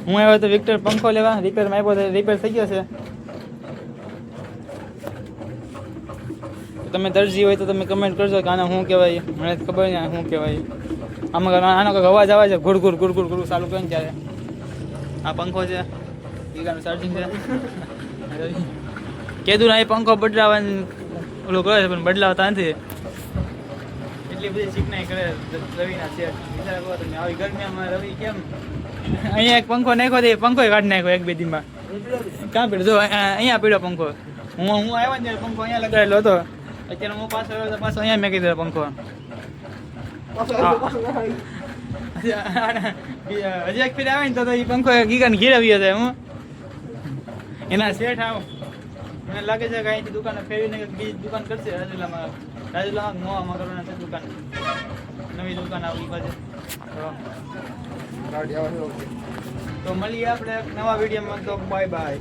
હું આવ્યો તો વિક્ટર પંખો લેવા, રિપેરમાં આવ્યો તો રિપેર થઈ ગયો છે. તમે દરજી હોય તો તમે કમેન્ટ કરજો કે આને શું કહેવાય, મને ખબર નહીં શું કહેવાય. આમાં આનો કંઈક અવાજ આવે છે, ઘુડ ઘુડ ઘુડ ઘુડ ઘુડ ચાલુ કરીને ત્યારે. આ પંખો છે, ગીગાનું ચાર્જિંગ છે. કીધું ને એ પંખો બદલાવાનું ઓલું કરે છે પણ બદલાવતા નથી. એટલી બધી ચીકનાઈ કરે રવિના છે. વિચાર કરો તમે આવી ગરમીમાં રવિ કેમ અહીંયા એક પંખો નાખ્યો તો એ પંખો કાઢી નાખ્યો એક બે દીમાં. ક્યાં પીડ્યો જો અહીંયા પીડ્યો પંખો. હું આવ્યો ને પંખો અહીંયા લગાડેલો હતો. અત્યારે હું પાછો આવ્યો તો પાછો અહીંયા મેં કીધો પંખો. હજી એક ફેર આવે ને તો એ પંખો ગીગાને ઘેર આવ્યો છે. હું એના શેઠ આવ મને લાગે છે કે અહીંથી દુકાને ફેરવીને બીજી દુકાન કરશે. રાજુલામાં નવામાં કરવાના છે દુકાન, નવી દુકાન આવી બાજુ. તો મળીએ આપણે નવા વિડીયોમાં. તો બાય બાય.